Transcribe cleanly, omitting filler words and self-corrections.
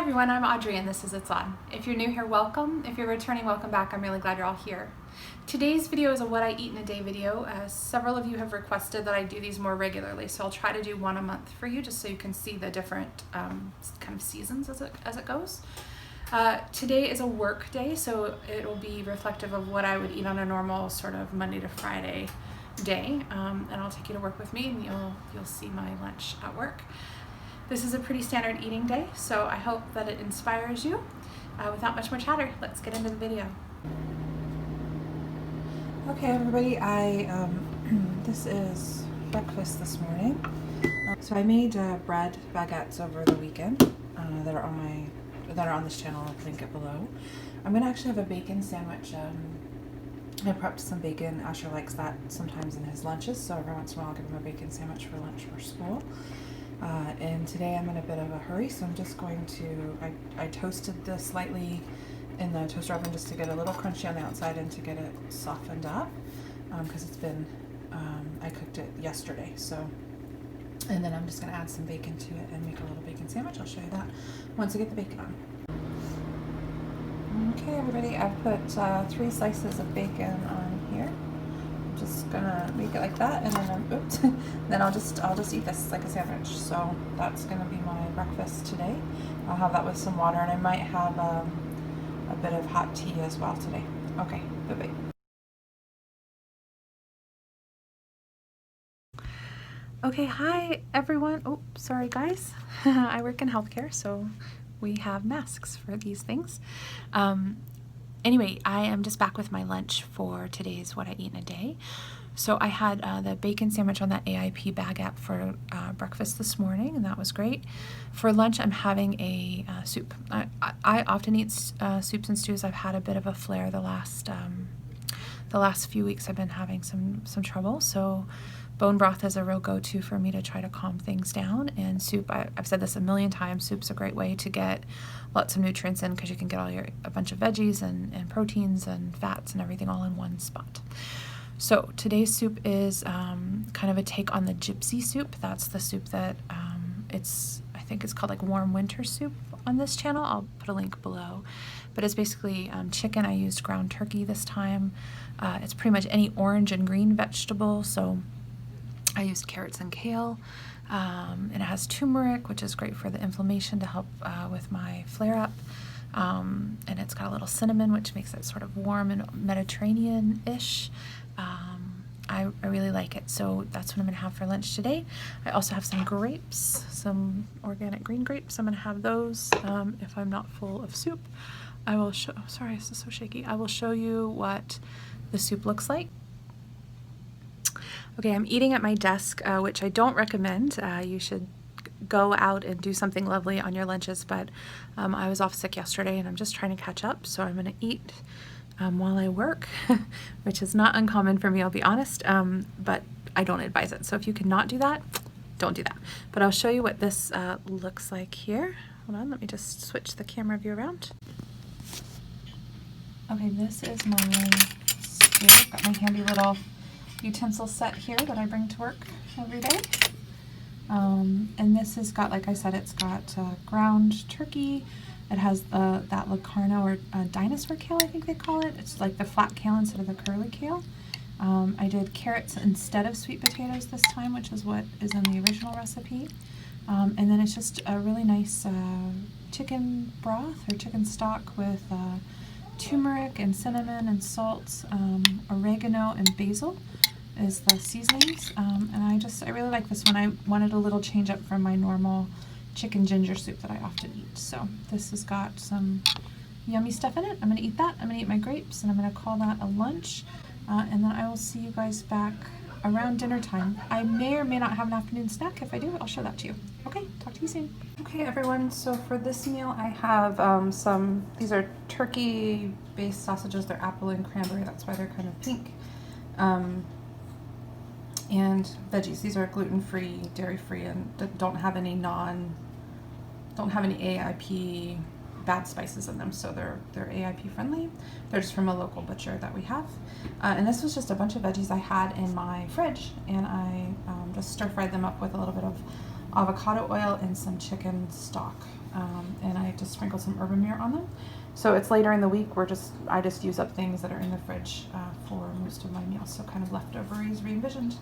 everyone, I'm Audrey and this is It's On. If you're new here, welcome. If you're returning, welcome back. I'm really glad you're all here. Today's video is a what I eat in a day video. Several of you have requested that I do these more regularly, so I'll try to do one a month for you just so you can see the different kind of seasons as it goes. Today is a work day, so it will be reflective of what I would eat on a normal sort of Monday to Friday day, and I'll take you to work with me and you'll see my lunch at work. This is a pretty standard eating day, so I hope that it inspires you. Without much more chatter, let's get into the video. Okay, everybody, this is breakfast this morning. So I made bread baguettes over the weekend that are on this channel. I'll link it below. I'm gonna actually have a bacon sandwich. I prepped some bacon. Asher likes that sometimes in his lunches, so every once in a while I'll give him a bacon sandwich for lunch for school. And today I'm in a bit of a hurry, so I'm just going to, I toasted this slightly in the toaster oven just to get a little crunchy on the outside and to get it softened up, because it's been, I cooked it yesterday, so, and then I'm just going to add some bacon to it and make a little bacon sandwich. I'll show you that once I get the bacon on. Okay, everybody, I've put 3 slices of bacon on here. Just gonna make it like that, and then then I'll just eat this like a sandwich. So that's gonna be my breakfast today. I'll have that with some water, and I might have a bit of hot tea as well today. Okay, bye-bye. Okay, hi everyone. Oh, sorry guys. I work in healthcare, so we have masks for these things. Anyway, I am just back with my lunch for today's What I Eat in a Day. So I had the bacon sandwich on that AIP baguette for breakfast this morning, and that was great. For lunch, I'm having a soup. I often eat soups and stews. I've had a bit of a flare the last few weeks. I've been having some trouble, so bone broth is a real go-to for me to try to calm things down. And soup, I've said this a million times, soup's a great way to get lots of nutrients in because you can get a bunch of veggies and proteins and fats and everything all in one spot. So today's soup is kind of a take on the gypsy soup. That's the soup that I think it's called like warm winter soup on this channel. I'll put a link below. But it's basically chicken. I used ground turkey this time. It's pretty much any orange and green vegetable. So I used carrots and kale, and it has turmeric, which is great for the inflammation to help with my flare-up, and it's got a little cinnamon, which makes it sort of warm and Mediterranean-ish. I really like it, so that's what I'm going to have for lunch today. I also have some grapes, some organic green grapes. I'm going to have those if I'm not full of soup. I will show, oh, sorry, this is so shaky. I will show you what the soup looks like. Okay, I'm eating at my desk, which I don't recommend. You should go out and do something lovely on your lunches, but I was off sick yesterday and I'm just trying to catch up, so I'm going to eat while I work, which is not uncommon for me, I'll be honest, but I don't advise it. So if you cannot do that, don't do that. But I'll show you what this looks like here. Hold on, let me just switch the camera view around. Okay, this is my stew. I've got my handy little utensil set here that I bring to work every day. And this has got, like I said, it's got ground turkey. It has that Locarno or dinosaur kale, I think they call it. It's like the flat kale instead of the curly kale. I did carrots instead of sweet potatoes this time, which is what is in the original recipe. And then it's just a really nice chicken broth or chicken stock with turmeric and cinnamon and salt, oregano and basil is the seasonings, and I really like this one. I wanted a little change up from my normal chicken ginger soup that I often eat. So this has got some yummy stuff in it. I'm going to eat that. I'm going to eat my grapes, and I'm going to call that a lunch, and then I will see you guys back around dinner time. I may or may not have an afternoon snack. If I do, I'll show that to you. Okay, talk to you soon. Okay, everyone, so for this meal I have these are turkey-based sausages. They're apple and cranberry, that's why they're kind of pink. And veggies. These are gluten-free, dairy-free, and don't have any AIP bad spices in them, so they're AIP friendly. They're just from a local butcher that we have. And this was just a bunch of veggies I had in my fridge, and I just stir-fried them up with a little bit of avocado oil and some chicken stock. And I I just sprinkled some Urban Mirror on them. So it's later in the week. I just use up things that are in the fridge for most of my meals. So kind of leftover is re-envisioned.